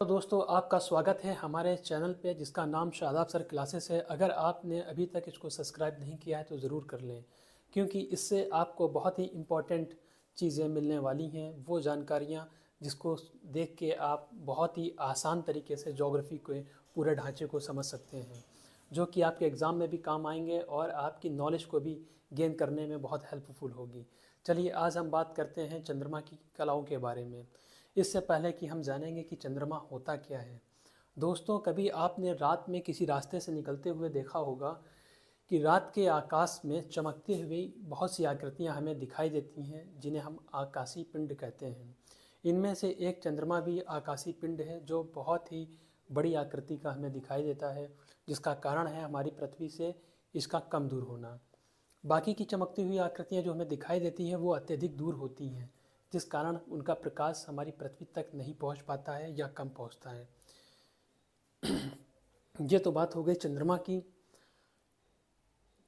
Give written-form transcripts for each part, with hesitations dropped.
तो दोस्तों आपका स्वागत है हमारे चैनल पे जिसका नाम शादाब सर क्लासेस है। अगर आपने अभी तक इसको सब्सक्राइब नहीं किया है तो ज़रूर कर लें, क्योंकि इससे आपको बहुत ही इम्पोर्टेंट चीज़ें मिलने वाली हैं, वो जानकारियाँ जिसको देख के आप बहुत ही आसान तरीके से ज्योग्राफी के पूरे ढांचे को समझ सकते हैं, जो कि आपके एग्ज़ाम में भी काम आएंगे और आपकी नॉलेज को भी गेन करने में बहुत हेल्पफुल होगी। चलिए आज हम बात करते हैं चंद्रमा की कलाओं के बारे में। इससे पहले कि हम जानेंगे कि चंद्रमा होता क्या है, दोस्तों कभी आपने रात में किसी रास्ते से निकलते हुए देखा होगा कि रात के आकाश में चमकती हुई बहुत सी आकृतियां हमें दिखाई देती हैं, जिन्हें हम आकाशीय पिंड कहते हैं। इनमें से एक चंद्रमा भी आकाशीय पिंड है, जो बहुत ही बड़ी आकृति का हमें दिखाई देता है, जिसका कारण है हमारी पृथ्वी से इसका कम दूर होना। बाकी की चमकती हुई आकृतियाँ जो हमें दिखाई देती हैं वो अत्यधिक दूर होती हैं, जिस कारण उनका प्रकाश हमारी पृथ्वी तक नहीं पहुंच पाता है या कम पहुंचता है। ये तो बात हो गई चंद्रमा की।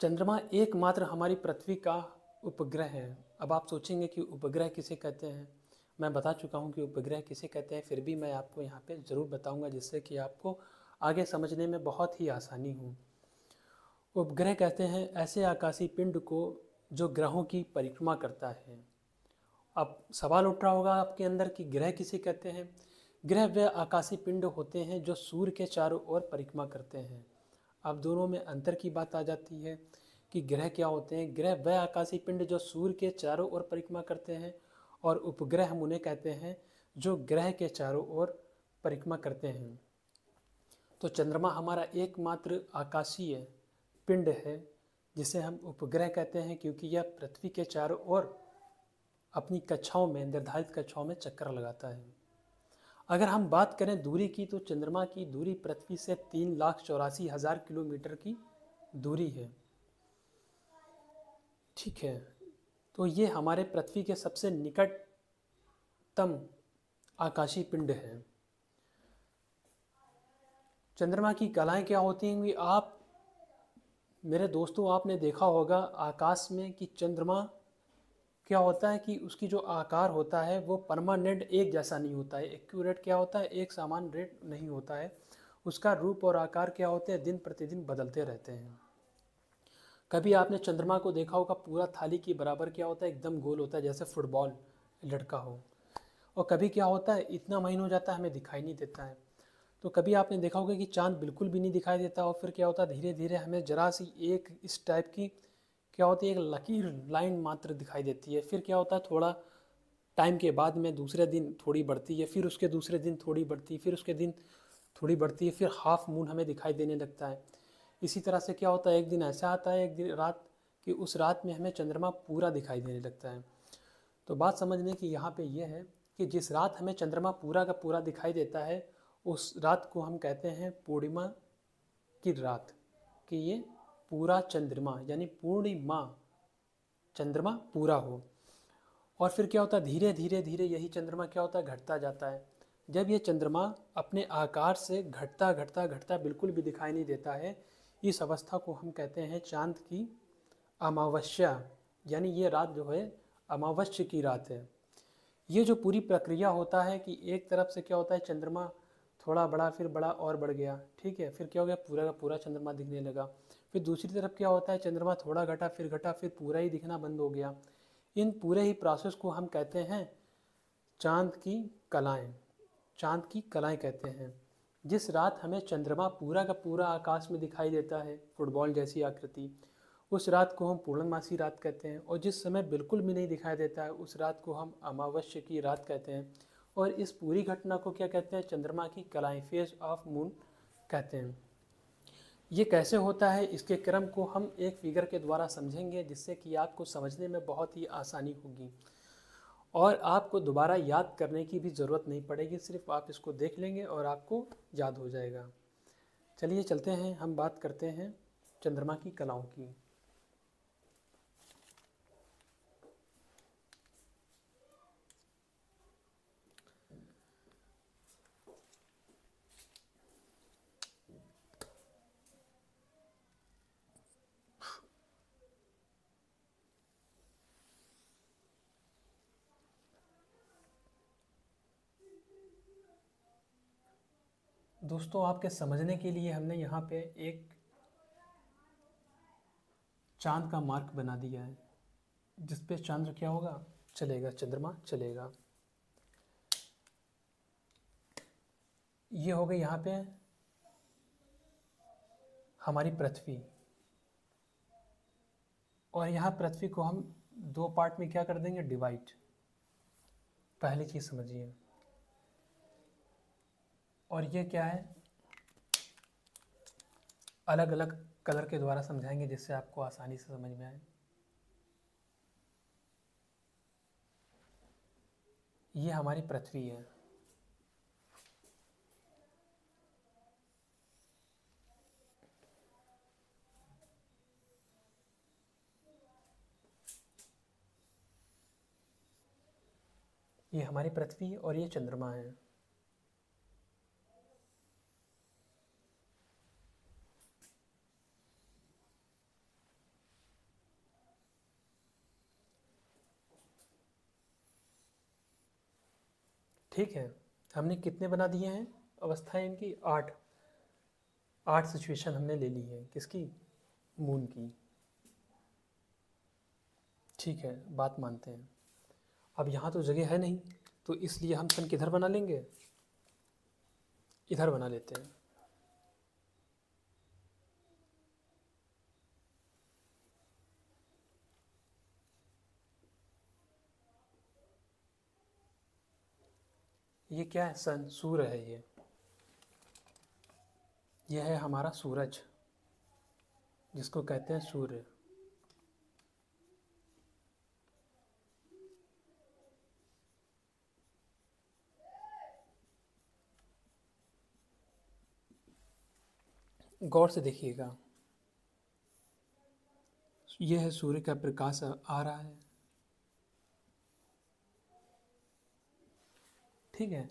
चंद्रमा एकमात्र हमारी पृथ्वी का उपग्रह है। अब आप सोचेंगे कि उपग्रह किसे कहते हैं। मैं बता चुका हूँ कि उपग्रह किसे कहते हैं, फिर भी मैं आपको यहाँ पे ज़रूर बताऊँगा, जिससे कि आपको आगे समझने में बहुत ही आसानी हो। उपग्रह कहते हैं ऐसे आकाशीय पिंड को जो ग्रहों की परिक्रमा करता है। अब सवाल उठ रहा होगा आपके अंदर कि ग्रह किसे कहते हैं। ग्रह वे आकाशीय पिंड होते हैं जो सूर्य के चारों ओर परिक्रमा करते हैं। अब दोनों में अंतर की बात आ जाती है कि ग्रह क्या होते हैं। ग्रह वे आकाशीय पिंड जो सूर्य के चारों ओर परिक्रमा करते हैं, और उपग्रह हम उन्हें कहते हैं जो ग्रह के चारों ओर परिक्रमा करते हैं। तो चंद्रमा हमारा एकमात्र आकाशीय पिंड है जिसे हम उपग्रह कहते हैं, क्योंकि यह पृथ्वी के चारों ओर अपनी कक्षाओं में, निर्धारित कक्षाओं में चक्कर लगाता है। अगर हम बात करें दूरी की, तो चंद्रमा की दूरी पृथ्वी से 3,84,000 किलोमीटर की दूरी है। ठीक है, तो ये हमारे पृथ्वी के सबसे निकटतम आकाशीय पिंड है। चंद्रमा की कलाएं क्या होती हैं, आप मेरे दोस्तों आपने देखा होगा आकाश में कि चंद्रमा क्या होता है कि उसकी जो आकार होता है वो परमानेंट एक जैसा नहीं होता है, एक्यूरेट क्या होता है, एक समान रेट नहीं होता है। उसका रूप और आकार क्या होते हैं, दिन प्रतिदिन बदलते रहते हैं। कभी आपने चंद्रमा को देखा होगा पूरा थाली के बराबर क्या होता है, एकदम गोल होता है, जैसे फुटबॉल लटका हो। और कभी क्या होता है इतना महीन हो जाता है हमें दिखाई नहीं देता है। तो कभी आपने देखा होगा कि चांद बिल्कुल भी नहीं दिखाई देता, और फिर क्या होता है धीरे धीरे हमें जरा सी एक इस टाइप की क्या होती है, एक लकीर लाइन मात्र दिखाई देती है। फिर क्या होता है थोड़ा टाइम के बाद में दूसरे दिन थोड़ी बढ़ती है, फिर उसके दूसरे दिन थोड़ी बढ़ती है, फिर उसके दिन थोड़ी बढ़ती है, फिर हाफ मून हमें दिखाई देने लगता है। इसी तरह से क्या होता है एक दिन ऐसा आता है, एक दिन रात कि उस रात में हमें चंद्रमा पूरा दिखाई देने लगता है। तो बात समझने की यहाँ पे ये है कि जिस रात हमें चंद्रमा पूरा का पूरा दिखाई देता है, उस रात को हम कहते हैं पूर्णिमा की रात, कि ये पूरा चंद्रमा यानी पूर्णिमा चंद्रमा पूरा हो। और फिर क्या होता है धीरे धीरे धीरे यही चंद्रमा क्या होता है घटता जाता है। जब ये चंद्रमा अपने आकार से घटता घटता घटता बिल्कुल भी दिखाई नहीं देता है, इस अवस्था को हम कहते हैं चांद की अमावस्या, यानी ये रात जो है अमावस्या की रात है। ये जो पूरी प्रक्रिया होता है कि एक तरफ से क्या होता है चंद्रमा थोड़ा बड़ा, फिर बड़ा और बढ़ गया, ठीक है, फिर क्या हो गया पूरा का पूरा चंद्रमा दिखने लगा। फिर दूसरी तरफ क्या होता है चंद्रमा थोड़ा घटा, फिर पूरा ही दिखना बंद हो गया। इन पूरे ही प्रोसेस को हम कहते हैं चांद की कलाएं। चांद की कलाएं कहते हैं। जिस रात हमें चंद्रमा पूरा का पूरा आकाश में दिखाई देता है, फुटबॉल जैसी आकृति, उस रात को हम पूर्णमासी रात कहते हैं। और जिस समय बिल्कुल भी नहीं दिखाई देता है उस रात को हम अमावस्या की रात कहते हैं। और इस पूरी घटना को क्या कहते हैं, चंद्रमा की कलाएं, फेज ऑफ मून कहते हैं। ये कैसे होता है इसके क्रम को हम एक फिगर के द्वारा समझेंगे, जिससे कि आपको समझने में बहुत ही आसानी होगी और आपको दोबारा याद करने की भी ज़रूरत नहीं पड़ेगी, सिर्फ आप इसको देख लेंगे और आपको याद हो जाएगा। चलिए चलते हैं, हम बात करते हैं चंद्रमा की कलाओं की। दोस्तों आपके समझने के लिए हमने यहाँ पे एक चांद का मार्क बना दिया है, जिस पे चंद्र क्या होगा, चलेगा, चंद्रमा चलेगा। ये हो गई यहाँ पे हमारी पृथ्वी, और यहाँ पृथ्वी को हम दो पार्ट में क्या कर देंगे, डिवाइड। पहली चीज़ समझिए। और ये क्या है, अलग अलग कलर के द्वारा समझाएंगे जिससे आपको आसानी से समझ में आए। ये हमारी पृथ्वी है, ये हमारी पृथ्वी और ये चंद्रमा है। ठीक है, हमने कितने बना दिए हैं अवस्थाएं इनकी, 8। 8 सिचुएशन हमने ले ली है, किसकी, मून की। ठीक है, बात मानते हैं। अब यहाँ तो जगह है नहीं, तो इसलिए हम सन किधर बना लेंगे, इधर बना लेते हैं। ये क्या है, सन, सूर्य है ये। यह है हमारा सूरज, जिसको कहते हैं सूर्य। गौर से देखिएगा, यह है सूर्य का प्रकाश आ रहा है। ठीक है,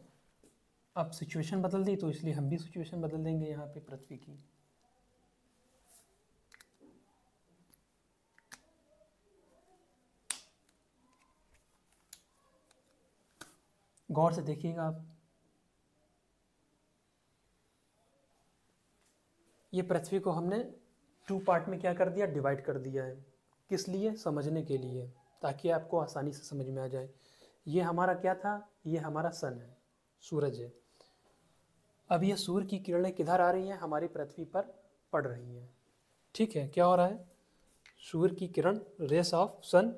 अब सिचुएशन बदल दी, तो इसलिए हम भी सिचुएशन बदल देंगे यहाँ पे पृथ्वी की। गौर से देखिएगा आप, ये पृथ्वी को हमने 2 पार्ट में क्या कर दिया, डिवाइड कर दिया है। किस लिए, समझने के लिए, ताकि आपको आसानी से समझ में आ जाए। ये हमारा क्या था, ये हमारा सन है, सूरज है। अब ये सूर्य की किरणें किधर आ रही हैं, हमारी पृथ्वी पर पड़ रही हैं। ठीक है, क्या हो रहा है, सूर्य की किरण, रेस ऑफ सन,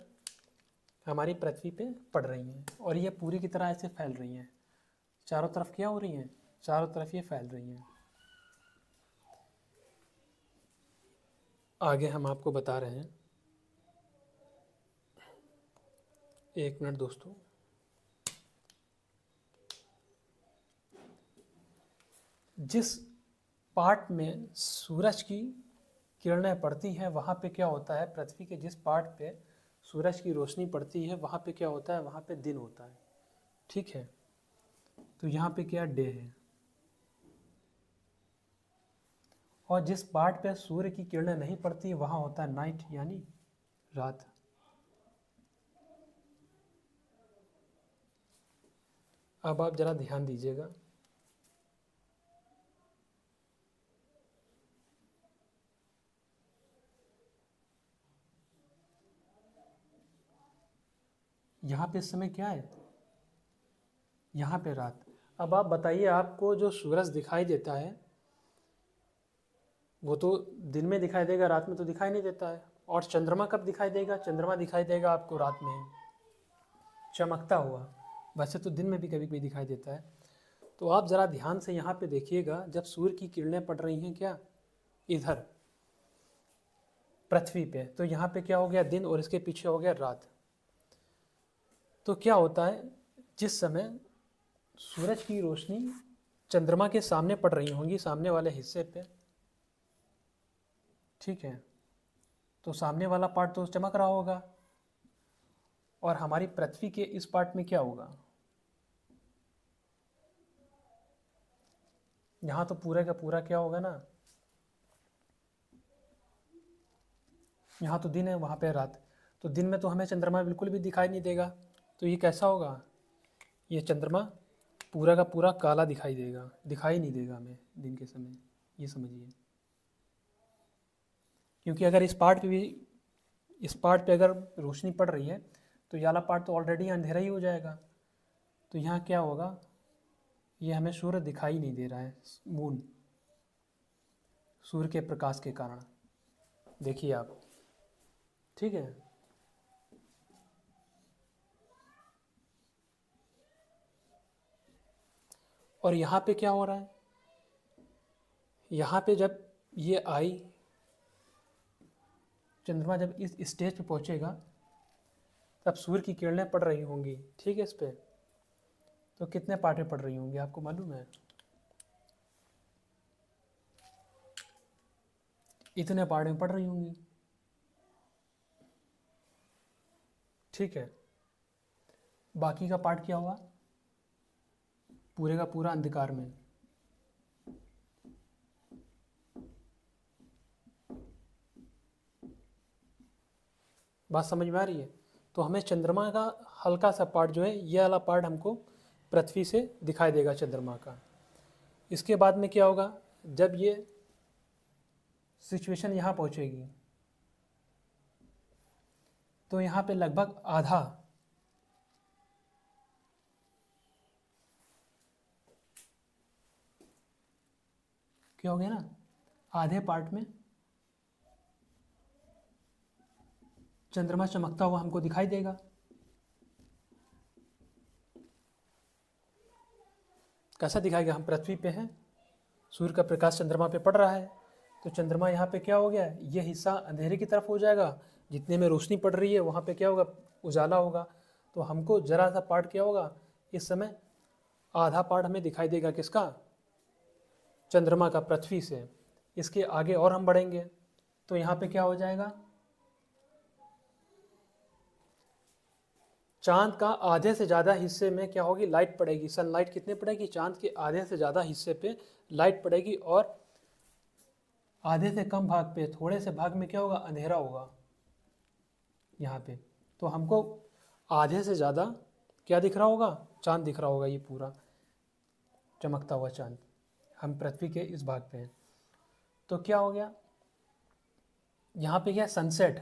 हमारी पृथ्वी पे पड़ रही हैं, और ये पूरी की तरह ऐसे फैल रही हैं। चारों तरफ क्या हो रही हैं, चारों तरफ ये फैल रही हैं। आगे हम आपको बता रहे हैं, एक मिनट दोस्तों। जिस पार्ट में सूरज की किरणें पड़ती हैं, वहाँ पे क्या होता है, पृथ्वी के जिस पार्ट पे सूरज की रोशनी पड़ती है, वहाँ पे क्या होता है, वहाँ पे दिन होता है। ठीक है, तो यहाँ पे क्या, डे है। और जिस पार्ट पे सूर्य की किरणें नहीं पड़ती, वहाँ होता है नाइट, यानी रात। अब आप जरा ध्यान दीजिएगा, यहाँ पे इस समय क्या है, यहाँ पे रात। अब आप बताइए, आपको जो सूरज दिखाई देता है वो तो दिन में दिखाई देगा, रात में तो दिखाई नहीं देता है। और चंद्रमा कब दिखाई देगा, चंद्रमा दिखाई देगा आपको रात में ही, चमकता हुआ। वैसे तो दिन में भी कभी कभी दिखाई देता है। तो आप ज़रा ध्यान से यहाँ पे देखिएगा, जब सूर्य की किरणें पड़ रही हैं क्या, इधर पृथ्वी पे, तो यहाँ पे क्या हो गया, दिन, और इसके पीछे हो गया रात। तो क्या होता है, जिस समय सूरज की रोशनी चंद्रमा के सामने पड़ रही होंगी, सामने वाले हिस्से पे, ठीक है, तो सामने वाला पार्ट तो चमक रहा होगा, और हमारी पृथ्वी के इस पार्ट में क्या होगा, यहाँ तो पूरा का पूरा क्या होगा ना, यहाँ तो दिन है, वहाँ पे रात। तो दिन में तो हमें चंद्रमा बिल्कुल भी दिखाई नहीं देगा, तो ये कैसा होगा, ये चंद्रमा पूरा का पूरा काला दिखाई देगा, दिखाई नहीं देगा हमें दिन के समय, ये समझिए। क्योंकि अगर इस पार्ट पे अगर रोशनी पड़ रही है तो ये वाला पार्ट तो ऑलरेडी अंधेरा ही हो जाएगा। तो यहाँ क्या होगा, ये हमें सूर्य दिखाई नहीं दे रहा है, मून, सूर्य के प्रकाश के कारण। देखिए आप, ठीक है। और यहाँ पे क्या हो रहा है, यहाँ पे जब ये आई, चंद्रमा जब इस स्टेज पे पहुँचेगा तब सूर्य की किरणें पड़ रही होंगी, ठीक है। इस पे तो कितने पार्ट में पड़ रही होंगी आपको मालूम है? इतने पार्ट में पड़ रही होंगी, ठीक है। बाकी का पार्ट क्या हुआ, पूरे का पूरा अंधकार में। बात समझ में आ रही है? तो हमें चंद्रमा का हल्का सा पार्ट जो है, ये वाला पार्ट हमको पृथ्वी से दिखाई देगा चंद्रमा का। इसके बाद में क्या होगा, जब ये सिचुएशन यहाँ पहुँचेगी तो यहाँ पे लगभग आधा, क्या हो गया ना, आधे पार्ट में चंद्रमा चमकता हुआ हमको दिखाई देगा। कैसा दिखाएगा, हम पृथ्वी पे हैं, सूर्य का प्रकाश चंद्रमा पे पड़ रहा है, तो चंद्रमा यहाँ पे क्या हो गया, ये हिस्सा अंधेरे की तरफ हो जाएगा, जितने में रोशनी पड़ रही है वहाँ पे क्या होगा, उजाला होगा। तो हमको जरा सा पार्ट क्या होगा, इस समय आधा पार्ट हमें दिखाई देगा, किसका, चंद्रमा का, पृथ्वी से। इसके आगे और हम बढ़ेंगे तो यहाँ पे क्या हो जाएगा, चांद का आधे से ज़्यादा हिस्से में क्या होगी, लाइट पड़ेगी। सनलाइट कितने पड़ेगी, चांद के आधे से ज़्यादा हिस्से पे लाइट पड़ेगी, और आधे से कम भाग पे, थोड़े से भाग में क्या होगा, अंधेरा होगा यहाँ पे। तो हमको आधे से ज़्यादा क्या दिख रहा होगा, चांद दिख रहा होगा, ये पूरा चमकता हुआ चांद। हम पृथ्वी के इस भाग पे हैं। तो क्या हो गया, यहाँ पे क्या, सनसेट,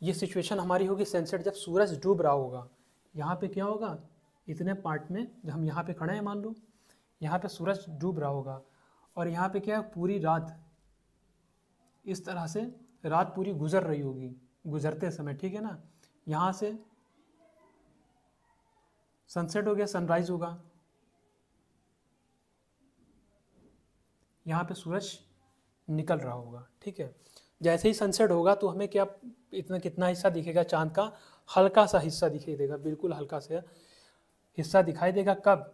ये सिचुएशन हमारी होगी सनसेट, जब सूरज डूब रहा होगा। यहाँ पे क्या होगा, इतने पार्ट में, जब हम यहाँ पे खड़े हैं मान लो, यहाँ पे सूरज डूब रहा होगा, और यहाँ पे क्या है, पूरी रात इस तरह से रात पूरी गुजर रही होगी, गुजरते समय, ठीक है ना। यहाँ से सनसेट हो गया, सनराइज होगा, यहाँ पे सूरज निकल रहा होगा, ठीक है। जैसे ही सनसेट होगा तो हमें क्या, इतना कितना हिस्सा दिखेगा, चांद का हल्का सा हिस्सा दिखाई देगा, बिल्कुल हल्का सा हिस्सा दिखाई देगा। कब,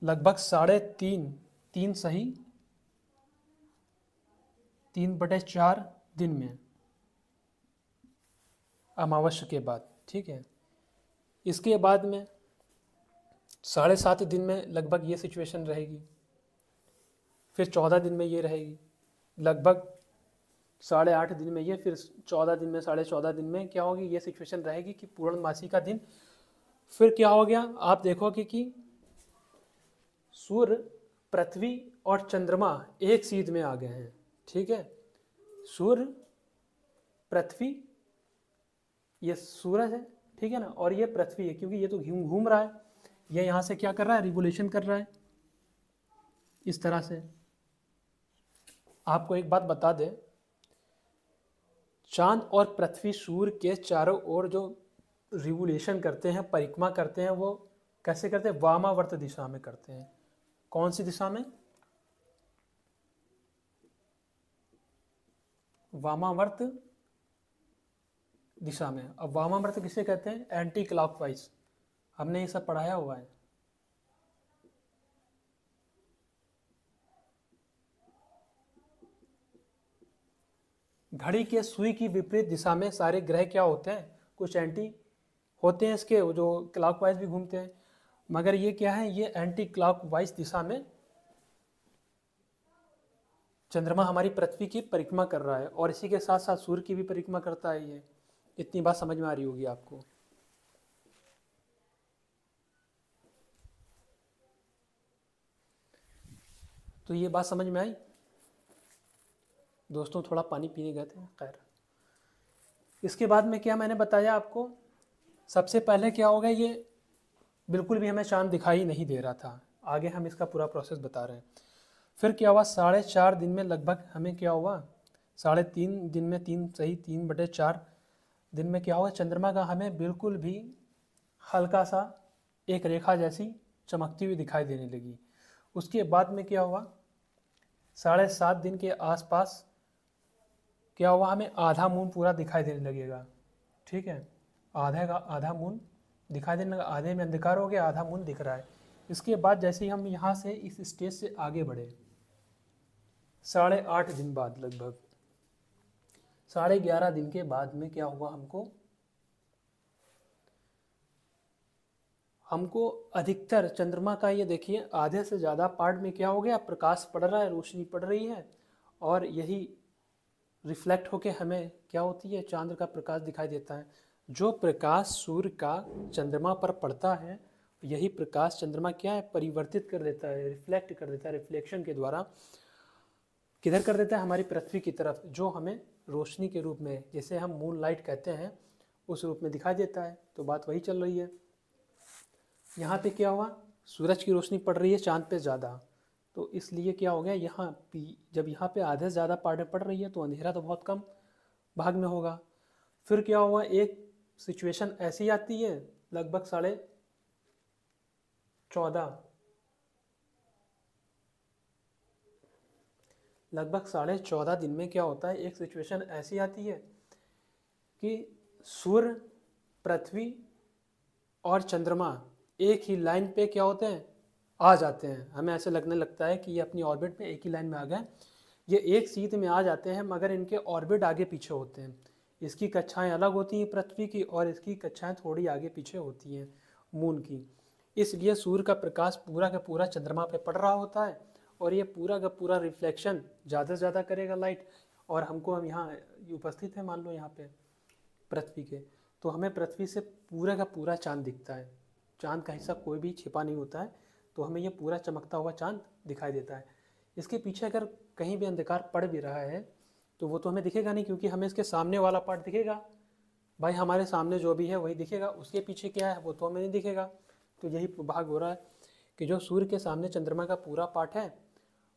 लगभग 3.5, 3 सही 3/4 दिन में, अमावस्या के बाद, ठीक है। इसके बाद में 7.5 दिन में लगभग ये सिचुएशन रहेगी, फिर 14 दिन में ये रहेगी, लगभग 8.5 दिन में ये, फिर 14 दिन में, 14.5 दिन में क्या होगी, ये सिचुएशन रहेगी कि पूर्णमासी का दिन। फिर क्या हो गया, आप देखोगे कि सूर्य, पृथ्वी और चंद्रमा एक सीध में आ गए हैं, ठीक है। सूर्य, पृथ्वी, ये सूरज है, ठीक है ना, और ये पृथ्वी है, क्योंकि ये तो घूम रहा है, ये यहाँ से क्या कर रहा है, रिवोल्यूशन कर रहा है, इस तरह से। आपको एक बात बता दें, चांद और पृथ्वी सूर्य के चारों ओर जो रिवोल्यूशन करते हैं, परिक्रमा करते हैं, वो कैसे करते हैं, वामावर्त दिशा में करते हैं। कौन सी दिशा में, वामावर्त दिशा में। अब वामावर्त किसे कहते हैं, एंटी क्लॉकवाइज, हमने ये सब पढ़ाया हुआ है। घड़ी के सुई की विपरीत दिशा में सारे ग्रह क्या होते हैं, कुछ एंटी होते हैं इसके, जो क्लॉकवाइज भी घूमते हैं, मगर ये क्या है, ये एंटी क्लॉकवाइज दिशा में चंद्रमा हमारी पृथ्वी की परिक्रमा कर रहा है, और इसी के साथ साथ सूर्य की भी परिक्रमा करता है ये। इतनी बात समझ में आ रही होगी आपको। तो ये बात समझ में आई दोस्तों? थोड़ा पानी पीने गए थे। खैर, इसके बाद में क्या मैंने बताया आपको, सबसे पहले क्या होगा, ये बिल्कुल भी हमें चांद दिखाई नहीं दे रहा था। आगे हम इसका पूरा प्रोसेस बता रहे हैं। फिर क्या हुआ, 4.5 दिन में लगभग हमें क्या हुआ, 3.5 दिन में 3/4 दिन में क्या हुआ, चंद्रमा का हमें बिल्कुल भी हल्का सा एक रेखा जैसी चमकती हुई दिखाई देने लगी। उसके बाद में क्या हुआ, 7.5 दिन के आसपास क्या हुआ, हमें आधा मून पूरा दिखाई देने लगेगा। ठीक है, आधा मून दिखाई देने लगा, आधे में अंधकार हो गया, आधा मून दिख रहा है। इसके बाद जैसे ही हम यहाँ से इस स्टेज से आगे बढ़े, 8.5 दिन बाद, लगभग 11.5 दिन के बाद में क्या हुआ, हमको अधिकतर चंद्रमा का ये देखिए आधे से ज़्यादा पार्ट में क्या हो गया, प्रकाश पड़ रहा है, रोशनी पड़ रही है, और यही रिफ्लेक्ट होके हमें क्या होती है, चांद का प्रकाश दिखाई देता है। जो प्रकाश सूर्य का चंद्रमा पर पड़ता है, यही प्रकाश चंद्रमा क्या है, परिवर्तित कर देता है, रिफ्लेक्ट कर देता है, रिफ्लेक्शन के द्वारा किधर कर देता है, हमारी पृथ्वी की तरफ, जो हमें रोशनी के रूप में, जैसे हम मून लाइट कहते हैं, उस रूप में दिखाई देता है। तो बात वही चल रही है। यहाँ पे क्या हुआ, सूरज की रोशनी पड़ रही है चांद पे ज़्यादा, तो इसलिए क्या हो गया, जब यहाँ पे आधे से ज़्यादा पार्ट पड़ रही है तो अंधेरा तो बहुत कम भाग में होगा। फिर क्या हुआ, एक सिचुएशन ऐसी आती है, लगभग 14.5 दिन में क्या होता है, एक सिचुएशन ऐसी आती है कि सूर्य, पृथ्वी और चंद्रमा एक ही लाइन पे क्या होते हैं, आ जाते हैं। हमें ऐसे लगने लगता है कि ये अपनी ऑर्बिट में एक ही लाइन में आ गए। ये एक सीध में आ जाते हैं, मगर इनके ऑर्बिट आगे पीछे होते हैं। इसकी कक्षाएं अलग होती हैं पृथ्वी की, और इसकी कक्षाएं थोड़ी आगे पीछे होती हैं मून की। इसलिए सूर्य का प्रकाश पूरा का पूरा चंद्रमा पे पड़ रहा होता है, और ये पूरा का पूरा रिफ्लेक्शन ज़्यादा से ज़्यादा करेगा लाइट। और हम यहाँ उपस्थित है, मान लो यहाँ पे पृथ्वी के, तो हमें पृथ्वी से पूरा का पूरा चांद दिखता है। चांद का हिस्सा कोई भी छिपा नहीं होता है, तो हमें ये पूरा चमकता हुआ चांद दिखाई देता है। इसके पीछे अगर कहीं भी अंधकार पड़ भी रहा है तो वो तो हमें दिखेगा नहीं, क्योंकि हमें इसके सामने वाला पार्ट दिखेगा। भाई हमारे सामने जो भी है वही दिखेगा, उसके पीछे क्या है वो तो हमें नहीं दिखेगा। तो यही भाग हो रहा है कि जो सूर्य के सामने चंद्रमा का पूरा पार्ट है,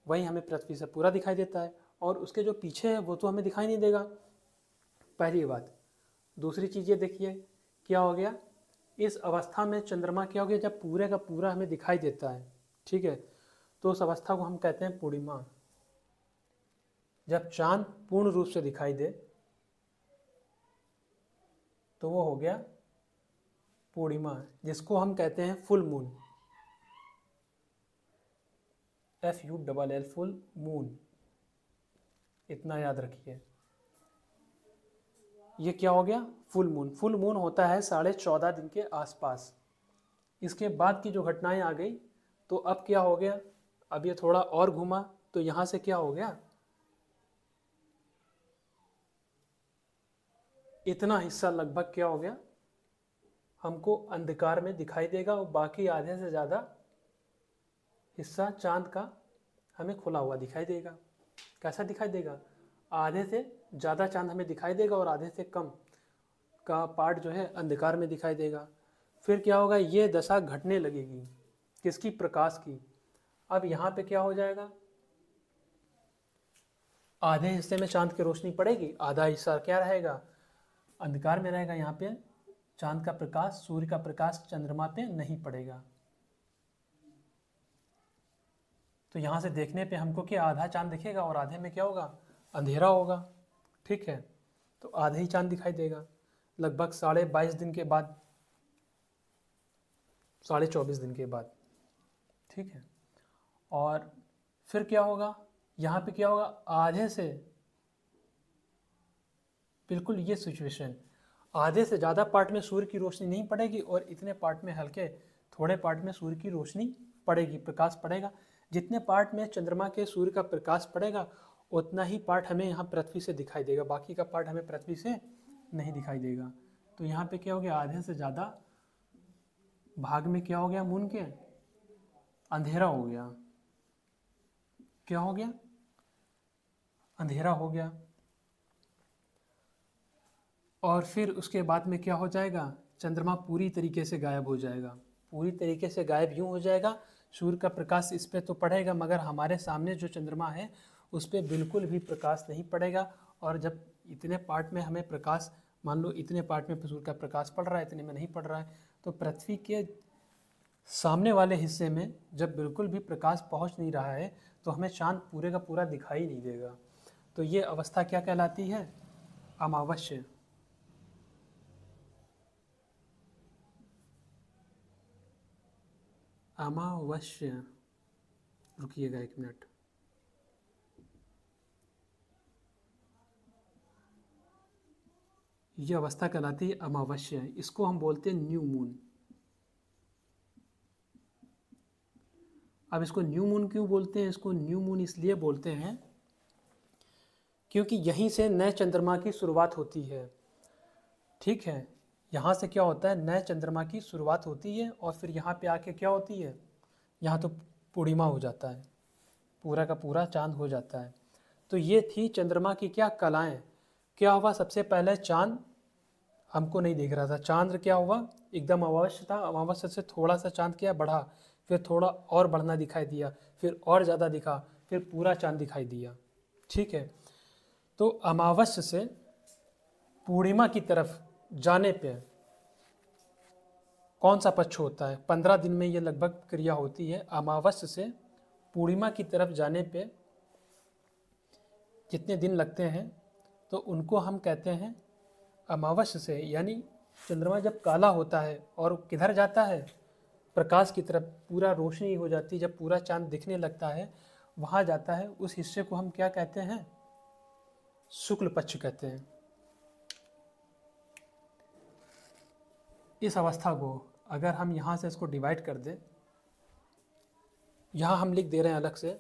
वही हमें पृथ्वी से पूरा दिखाई देता है, और उसके जो पीछे है वो तो हमें दिखाई नहीं देगा। पहली बात। दूसरी चीज़ ये देखिए, क्या हो गया, इस अवस्था में चंद्रमा क्या हो गया, जब पूरे का पूरा हमें दिखाई देता है, ठीक है, तो उस अवस्था को हम कहते हैं पूर्णिमा। जब चांद पूर्ण रूप से दिखाई दे तो वो हो गया पूर्णिमा, जिसको हम कहते हैं full moon, FULL full moon. इतना याद रखिए, ये क्या हो गया, फुल मून। फुल मून होता है 14.5 दिन के आसपास। इसके बाद की जो घटनाएं आ गई, तो अब क्या हो गया, अब ये थोड़ा और घूमा, तो यहाँ से क्या हो गया, इतना हिस्सा लगभग क्या हो गया, हमको अंधकार में दिखाई देगा, और बाकी आधे से ज़्यादा हिस्सा चांद का हमें खुला हुआ दिखाई देगा। कैसा दिखाई देगा, आधे से ज़्यादा चांद हमें दिखाई देगा, और आधे से कम का पार्ट जो है अंधकार में दिखाई देगा। फिर क्या होगा, ये दशा घटने लगेगी, किसकी, प्रकाश की। अब यहाँ पे क्या हो जाएगा, आधे हिस्से में चांद की रोशनी पड़ेगी, आधा हिस्सा क्या रहेगा, अंधकार में रहेगा। यहाँ पे चांद का प्रकाश, सूर्य का प्रकाश चंद्रमा पे नहीं पड़ेगा। तो यहाँ से देखने पे हमको क्या, आधा चांद दिखेगा, और आधे में क्या होगा, अंधेरा होगा। ठीक है, तो आधे ही चांद दिखाई देगा लगभग 22.5 दिन के बाद, 24.5 दिन के बाद। ठीक है, और फिर क्या होगा, यहाँ पे क्या होगा, आधे से बिल्कुल ये सिचुएशन, आधे से ज़्यादा पार्ट में सूर्य की रोशनी नहीं पड़ेगी, और इतने पार्ट में हल्के थोड़े पार्ट में सूर्य की रोशनी पड़ेगी, प्रकाश पड़ेगा। जितने पार्ट में चंद्रमा के सूर्य का प्रकाश पड़ेगा, उतना ही पार्ट हमें यहाँ पृथ्वी से दिखाई देगा, बाकी का पार्ट हमें पृथ्वी से नहीं दिखाई देगा। तो यहाँ पे क्या हो गया, आधे से ज़्यादा भाग में क्या हो गया, मून के अंधेरा हो गया। क्या हो गया, अंधेरा हो गया। और फिर उसके बाद में क्या हो जाएगा, चंद्रमा पूरी तरीके से गायब हो जाएगा। पूरी तरीके से गायब यूँ हो जाएगा, सूर्य का प्रकाश इस पे तो पड़ेगा मगर हमारे सामने जो चंद्रमा है उस पर बिल्कुल भी प्रकाश नहीं पड़ेगा। और जब इतने पार्ट में हमें प्रकाश, मान लो इतने पार्ट में सूर्य का प्रकाश पड़ रहा है, इतने में नहीं पड़ रहा है, तो पृथ्वी के सामने वाले हिस्से में जब बिल्कुल भी प्रकाश पहुंच नहीं रहा है तो हमें चांद पूरे का पूरा दिखाई नहीं देगा। तो ये अवस्था क्या कहलाती है, अमावस्या। अमावस्या, रुकिएगा 1 मिनट। ये अवस्था कहलाती है अमावस्या। इसको हम बोलते हैं न्यू मून। अब इसको न्यू मून क्यों बोलते हैं, इसको न्यू मून इसलिए बोलते हैं क्योंकि यहीं से नए चंद्रमा की शुरुआत होती है। ठीक है, यहाँ से क्या होता है, नए चंद्रमा की शुरुआत होती है और फिर यहाँ पे आके क्या होती है, यहाँ तो पूर्णिमा हो जाता है, पूरा का पूरा चांद हो जाता है। तो ये थी चंद्रमा की क्या कलाएं। क्या हुआ, सबसे पहले चांद हमको नहीं दिख रहा था, चांद क्या हुआ, एकदम अमावस्या था, अमावस्या से थोड़ा सा चांद क्या बढ़ा, फिर थोड़ा और बढ़ना दिखाई दिया, फिर और ज़्यादा दिखा, फिर पूरा चांद दिखाई दिया। ठीक है, तो अमावस्या से पूर्णिमा की तरफ जाने पे कौन सा पक्ष होता है, 15 दिन में ये लगभग क्रिया होती है। अमावस्या से पूर्णिमा की तरफ जाने पे जितने दिन लगते हैं तो उनको हम कहते हैं अमावस्या से, यानी चंद्रमा जब काला होता है और किधर जाता है, प्रकाश की तरफ, पूरा रोशनी हो जाती है, जब पूरा चांद दिखने लगता है वहाँ जाता है, उस हिस्से को हम क्या कहते हैं, शुक्ल पक्ष कहते हैं। इस अवस्था को अगर हम यहाँ से इसको डिवाइड कर दें, यहाँ हम लिख दे रहे हैं अलग से,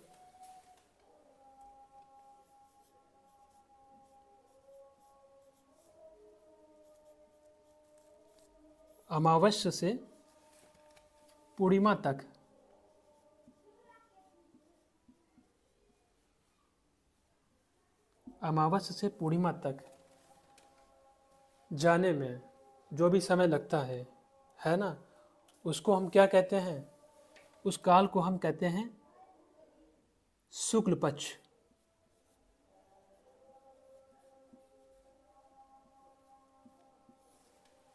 अमावस्या से पूर्णिमा तक अमावस्या से पूर्णिमा तक जाने में जो भी समय लगता है ना, उसको हम क्या कहते हैं, उस काल को हम कहते हैं शुक्ल पक्ष।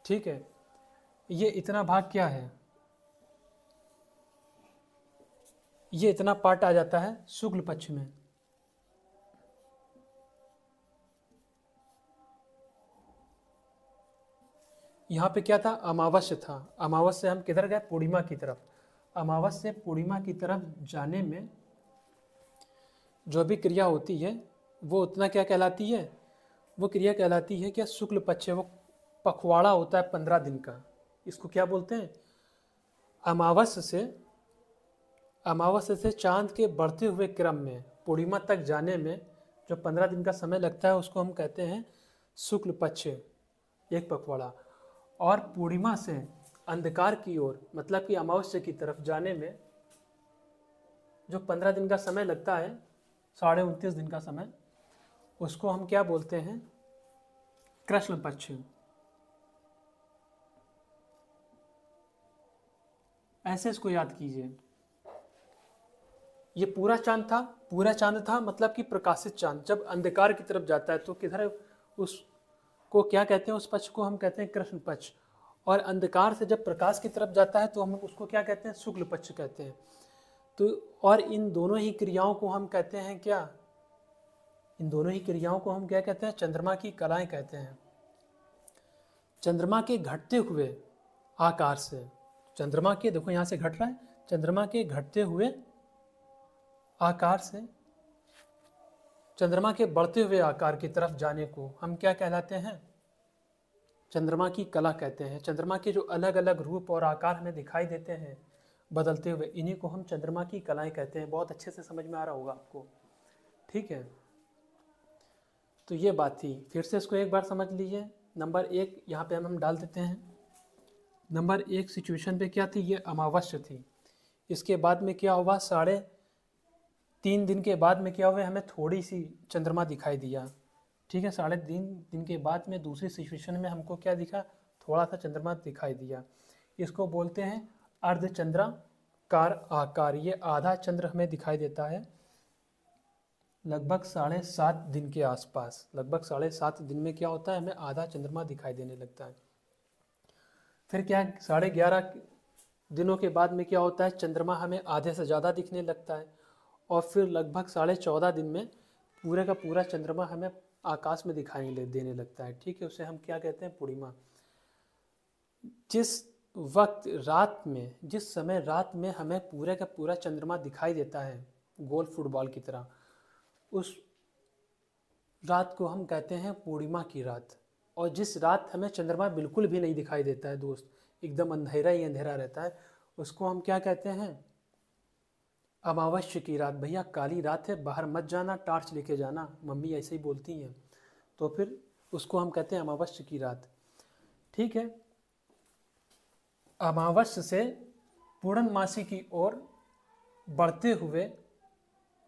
ठीक है, ये इतना भाग क्या है, ये इतना पार्ट आ जाता है शुक्ल पक्ष में। यहाँ पे क्या था, अमावस्या था, अमावस्या से हम किधर गए, पूर्णिमा की तरफ। अमावस्या से पूर्णिमा की तरफ जाने में जो भी क्रिया होती है वो उतना क्या कहलाती है, वो क्रिया कहलाती है क्या, शुक्ल पक्ष है, वो पखवाड़ा होता है 15 दिन का, इसको क्या बोलते हैं, अमावस्या से चांद के बढ़ते हुए क्रम में पूर्णिमा तक जाने में जो 15 दिन का समय लगता है उसको हम कहते हैं शुक्ल पक्ष, एक पखवाड़ा। और पूर्णिमा से अंधकार की ओर, मतलब कि अमावस्या की तरफ जाने में जो 15 दिन का समय लगता है, 29.5 दिन का समय, उसको हम क्या बोलते हैं, कृष्ण पक्ष। ऐसे इसको याद कीजिए। ये पूरा चांद था मतलब कि प्रकाशित चांद जब अंधकार की तरफ जाता है तो किधर, उसको क्या कहते हैं, उस पक्ष को हम कहते हैं कृष्ण पक्ष। और अंधकार से जब प्रकाश की तरफ जाता है तो हम उसको क्या कहते हैं, शुक्ल पक्ष कहते हैं। तो और इन दोनों ही क्रियाओं को हम कहते हैं क्या, इन दोनों ही क्रियाओं को हम क्या कहते हैं, चंद्रमा की कलाएं कहते हैं। चंद्रमा के घटते हुए आकार से, चंद्रमा के, देखो यहाँ से घट रहा है, चंद्रमा के घटते हुए आकार से चंद्रमा के बढ़ते हुए आकार की तरफ जाने को हम क्या कहलाते हैं, चंद्रमा की कला कहते हैं। चंद्रमा के जो अलग अलग रूप और आकार हमें दिखाई देते हैं बदलते हुए, इन्हीं को हम चंद्रमा की कलाएं कहते हैं। बहुत अच्छे से समझ में आ रहा होगा आपको। ठीक है, तो ये बात थी, फिर से इसको एक बार समझ लीजिए। नंबर 1 यहाँ पे हम डाल देते हैं। नंबर 1 सिचुएशन पे क्या थी, ये अमावस्या थी। इसके बाद में क्या हुआ, 3 दिन के बाद में क्या हुआ, हमें थोड़ी सी चंद्रमा दिखाई दिया, ठीक है। 3.5 दिन के बाद में दूसरी सिचुएशन में हमको क्या दिखा, थोड़ा सा चंद्रमा दिखाई दिया। इसको बोलते हैं अर्धचंद्राकार आकार। ये आधा चंद्र हमें दिखाई देता है लगभग 7.5 दिन के आसपास। लगभग 7.5 दिन में क्या होता है, हमें आधा चंद्रमा दिखाई देने लगता है। फिर क्या 11.5 दिनों के बाद में क्या होता है, चंद्रमा हमें आधे से ज़्यादा दिखने लगता है। और फिर लगभग 14.5 दिन में पूरे का पूरा चंद्रमा हमें आकाश में दिखाई देने लगता है, ठीक है। उसे हम क्या कहते हैं, पूर्णिमा। जिस वक्त रात में, जिस समय रात में हमें पूरे का पूरा चंद्रमा दिखाई देता है गोल फुटबॉल की तरह, उस रात को हम कहते हैं पूर्णिमा की रात। और जिस रात हमें चंद्रमा बिल्कुल भी नहीं दिखाई देता है दोस्त, एकदम अंधेरा ही अंधेरा रहता है, उसको हम क्या कहते हैं, अमावस्या की रात। भैया काली रात है, बाहर मत जाना, टॉर्च लेके जाना, मम्मी ऐसे ही बोलती हैं। तो फिर उसको हम कहते हैं अमावस्या की रात, ठीक है। अमावस्या से पूर्णमासी की ओर बढ़ते हुए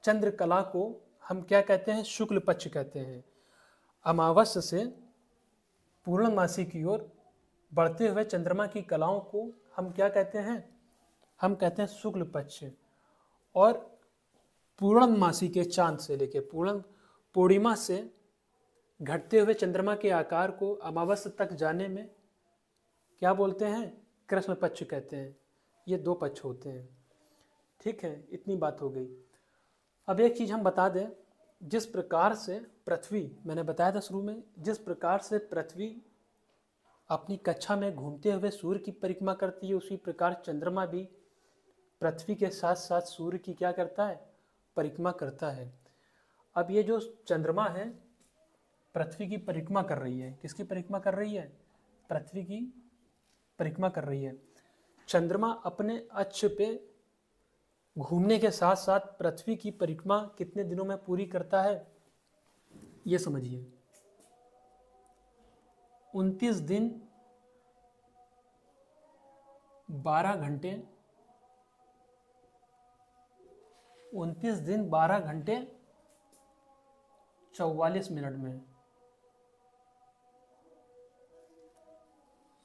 चंद्रकला को हम क्या कहते हैं, शुक्ल पक्ष कहते हैं। अमावस्या से पूर्णमासी की ओर बढ़ते हुए चंद्रमा की कलाओं को हम क्या कहते हैं, हम कहते हैं शुक्ल पक्ष। और पूर्णमासी के चांद से लेके पूर्णिमा से घटते हुए चंद्रमा के आकार को अमावस्या तक जाने में क्या बोलते हैं, कृष्ण पक्ष कहते हैं। ये 2 पक्ष होते हैं, ठीक है। इतनी बात हो गई। अब एक चीज़ हम बता दें, जिस प्रकार से पृथ्वी, मैंने बताया था शुरू में, जिस प्रकार से पृथ्वी अपनी कक्षा में घूमते हुए सूर्य की परिक्रमा करती है, उसी प्रकार चंद्रमा भी पृथ्वी के साथ साथ सूर्य की क्या करता है, परिक्रमा करता है। अब ये जो चंद्रमा है पृथ्वी की परिक्रमा कर रही है, किसकी परिक्रमा कर रही है, पृथ्वी की परिक्रमा कर रही है। चंद्रमा अपने अक्ष पे घूमने के साथ साथ पृथ्वी की परिक्रमा कितने दिनों में पूरी करता है, ये समझिए। 29 दिन 12 घंटे 29 दिन 12 घंटे 44 मिनट में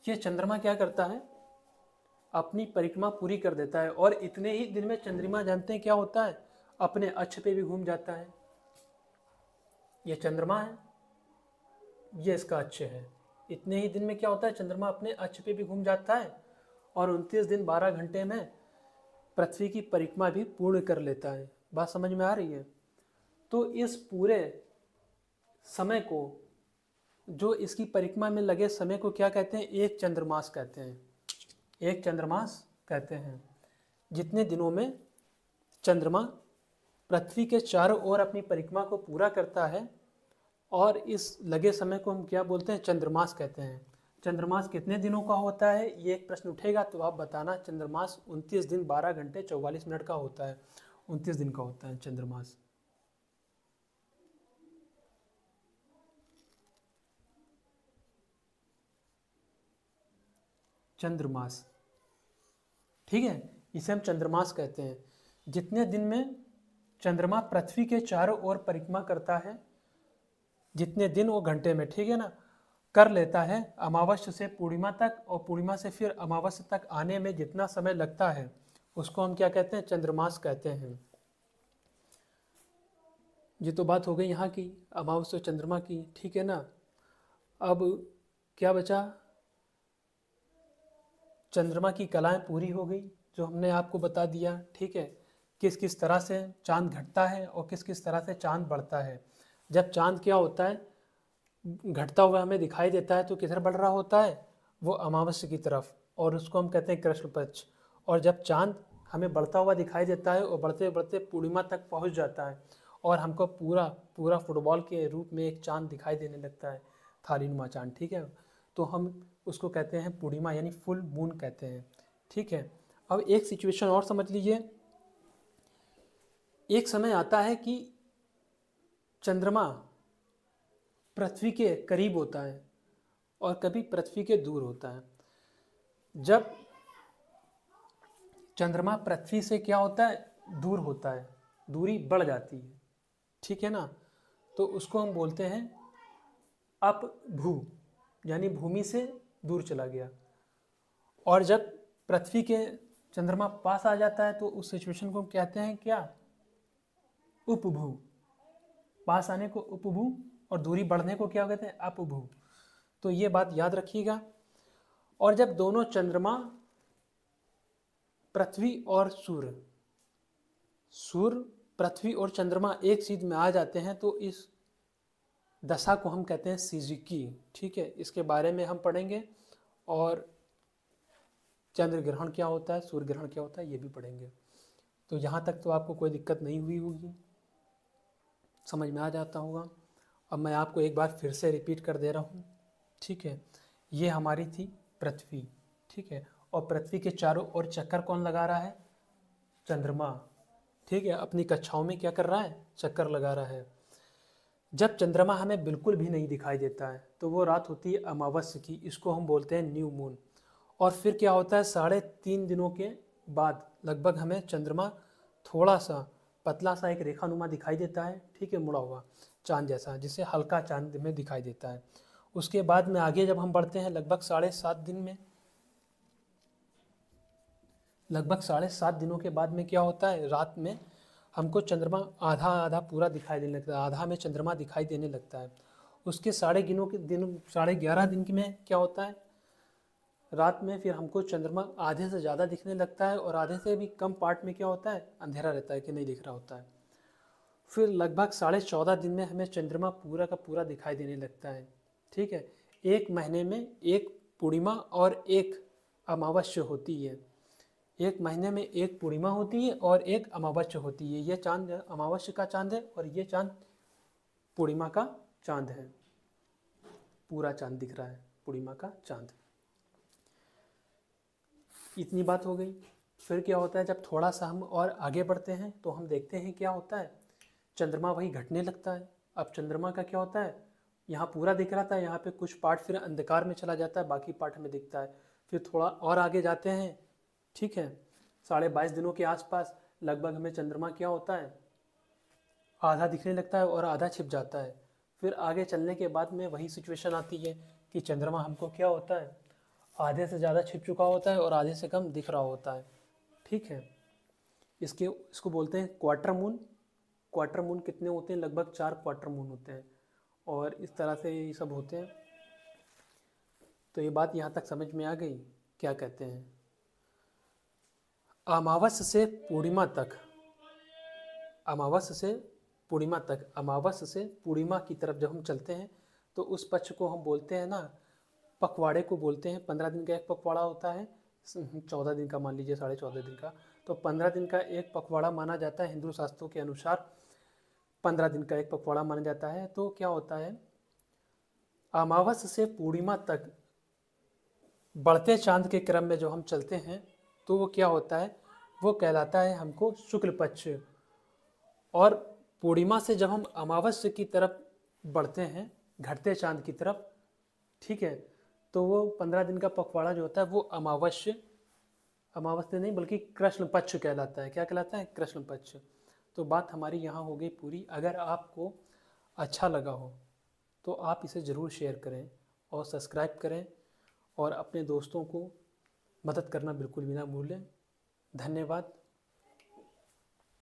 ये चंद्रमा क्या करता है, अपनी परिक्रमा पूरी कर देता है। और इतने ही दिन में चंद्रमा जानते हैं क्या होता है, अपने अक्ष पे भी घूम जाता है। ये चंद्रमा है, ये इसका अक्ष है। इतने ही दिन में क्या होता है, चंद्रमा अपने अक्ष पे भी घूम जाता है और 29 दिन 12 घंटे में पृथ्वी की परिक्रमा भी पूर्ण कर लेता है। बात समझ में आ रही है। तो इस पूरे समय को, जो इसकी परिक्रमा में लगे समय को क्या कहते हैं, एक चंद्रमास कहते हैं। एक चंद्रमास कहते हैं। जितने दिनों में चंद्रमा पृथ्वी के चारों ओर अपनी परिक्रमा को पूरा करता है, और इस लगे समय को हम क्या बोलते हैं, चंद्रमास कहते हैं। चंद्रमास कितने दिनों का होता है, ये एक प्रश्न उठेगा तो आप बताना। चंद्रमास 29 दिन 12 घंटे 44 मिनट का होता है। 29 दिन का होता है चंद्रमास। चंद्रमास, ठीक है, इसे हम चंद्रमास कहते हैं। जितने दिन में चंद्रमा पृथ्वी के चारों ओर परिक्रमा करता है, जितने दिन वो घंटे में, ठीक है ना, कर लेता है। अमावस्या से पूर्णिमा तक, और पूर्णिमा से फिर अमावस्या तक आने में जितना समय लगता है, उसको हम क्या कहते हैं, चंद्रमास कहते हैं। ये तो बात हो गई यहाँ की, अमावस्या चंद्रमा की, ठीक है ना। अब क्या बचा, चंद्रमा की कलाएं पूरी हो गई, जो हमने आपको बता दिया, ठीक है। किस किस तरह से चांद घटता है और किस किस तरह से चांद बढ़ता है। जब चांद क्या होता है, घटता हुआ हमें दिखाई देता है, तो किधर बढ़ रहा होता है, वो अमावस्या की तरफ, और उसको हम कहते हैं कृष्ण पक्ष। और जब चांद हमें बढ़ता हुआ दिखाई देता है और बढ़ते बढ़ते पूर्णिमा तक पहुंच जाता है, और हमको पूरा पूरा फुटबॉल के रूप में एक चांद दिखाई देने लगता है, थालीनुमा चांद, ठीक है, तो हम उसको कहते हैं पूर्णिमा, यानी फुल मून कहते हैं, ठीक है। अब एक सिचुएशन और समझ लीजिए। एक समय आता है कि चंद्रमा पृथ्वी के करीब होता है और कभी पृथ्वी के दूर होता है। जब चंद्रमा पृथ्वी से क्या होता है, दूर होता है, दूरी बढ़ जाती है, ठीक है ना। तो उसको हम बोलते हैं अपभू, यानी भूमि से दूर चला गया। और जब पृथ्वी के चंद्रमा पास आ जाता है तो उस सिचुएशन को हम कहते हैं क्या, उपभू। पास आने को उपभू और दूरी बढ़ने को क्या कहते हैं, अपभू। तो ये बात याद रखिएगा। और जब दोनों चंद्रमा, पृथ्वी और सूर्य, पृथ्वी और चंद्रमा एक सीध में आ जाते हैं तो इस दशा को हम कहते हैं सिजुकी, ठीक है। इसके बारे में हम पढ़ेंगे। और चंद्र ग्रहण क्या होता है, सूर्य ग्रहण क्या होता है, ये भी पढ़ेंगे। तो यहाँ तक तो आपको कोई दिक्कत नहीं हुई होगी, समझ में आ जाता होगा। अब मैं आपको एक बार फिर से रिपीट कर दे रहा हूँ, ठीक है। ये हमारी थी पृथ्वी, ठीक है। और पृथ्वी के चारों ओर चक्कर कौन लगा रहा है, चंद्रमा, ठीक है। अपनी कक्षाओं में क्या कर रहा है, चक्कर लगा रहा है। जब चंद्रमा हमें बिल्कुल भी नहीं दिखाई देता है तो वो रात होती है अमावस्या की, इसको हम बोलते हैं न्यू मून। और फिर क्या होता है, 3.5 दिनों के बाद लगभग हमें चंद्रमा थोड़ा सा पतला सा एक रेखानुमा दिखाई देता है, ठीक है, मुड़ा हुआ चांद जैसा, जिसे हल्का चांद में दिखाई देता है। उसके बाद में आगे जब हम बढ़ते हैं लगभग 7.5 दिनों के बाद में क्या होता है, रात में हमको चंद्रमा आधा आधा पूरा दिखाई देने लगता है, आधा में चंद्रमा दिखाई देने लगता है। उसके 11.5 दिन में क्या होता है, रात में फिर हमको चंद्रमा आधे से ज़्यादा दिखने लगता है और आधे से भी कम पार्ट में क्या होता है, अंधेरा रहता है कि नहीं दिख रहा होता है। फिर लगभग 14.5 दिन में हमें चंद्रमा पूरा का पूरा दिखाई देने लगता है, ठीक है। एक महीने में एक पूर्णिमा और एक अमावस्या होती है। एक महीने में एक पूर्णिमा होती है और एक अमावस्या होती है। ये चांद अमावस्या का चांद है और ये चांद पूर्णिमा का चांद है। पूरा चांद दिख रहा है, पूर्णिमा का चांद। इतनी बात हो गई। फिर क्या होता है, जब थोड़ा सा हम और आगे बढ़ते हैं तो हम देखते हैं क्या होता है, चंद्रमा वही घटने लगता है। अब चंद्रमा का क्या होता है, यहाँ पूरा दिख रहा था, यहाँ पे कुछ पार्ट फिर अंधकार में चला जाता है, बाकी पार्ट हमें दिखता है। फिर थोड़ा और आगे जाते हैं, ठीक है, 22.5 दिनों के आसपास लगभग हमें चंद्रमा क्या होता है, आधा दिखने लगता है और आधा छिप जाता है। फिर आगे चलने के बाद में वही सिचुएशन आती है कि चंद्रमा हमको क्या होता है, आधे से ज़्यादा छिप चुका होता है और आधे से कम दिख रहा होता है, ठीक है। इसको बोलते हैं क्वार्टर मून। क्वार्टर मून कितने होते हैं, लगभग 4 क्वार्टर मून होते हैं और इस तरह से ये सब होते हैं। तो ये बात यहाँ तक समझ में आ गई, क्या कहते हैं, अमावस्या से पूर्णिमा तक, अमावस्या से पूर्णिमा की तरफ जब हम चलते हैं तो उस पक्ष को हम बोलते हैं ना, पखवाड़े को बोलते हैं। 15 दिन का एक पखवाड़ा होता है, 14 दिन का मान लीजिए, 14.5 दिन का। तो 15 दिन का एक पखवाड़ा माना जाता है, हिंदू शास्त्रों के अनुसार 15 दिन का एक पखवाड़ा माना जाता है। तो क्या होता है, अमावस्या से पूर्णिमा तक बढ़ते चांद के क्रम में जो हम चलते हैं तो वो क्या होता है, वो कहलाता है हमको शुक्ल पक्ष। और पूर्णिमा से जब हम अमावस्या की तरफ बढ़ते हैं, घटते चांद की तरफ, ठीक है, तो वो 15 दिन का पखवाड़ा जो होता है वो अमावस्या नहीं बल्कि कृष्ण पक्ष कहलाता है। क्या कहलाता है, कृष्ण पक्ष। तो बात हमारी यहाँ हो गई पूरी। अगर आपको अच्छा लगा हो तो आप इसे ज़रूर शेयर करें और सब्सक्राइब करें और अपने दोस्तों को मदद करना बिल्कुल भी ना भूलें। धन्यवाद।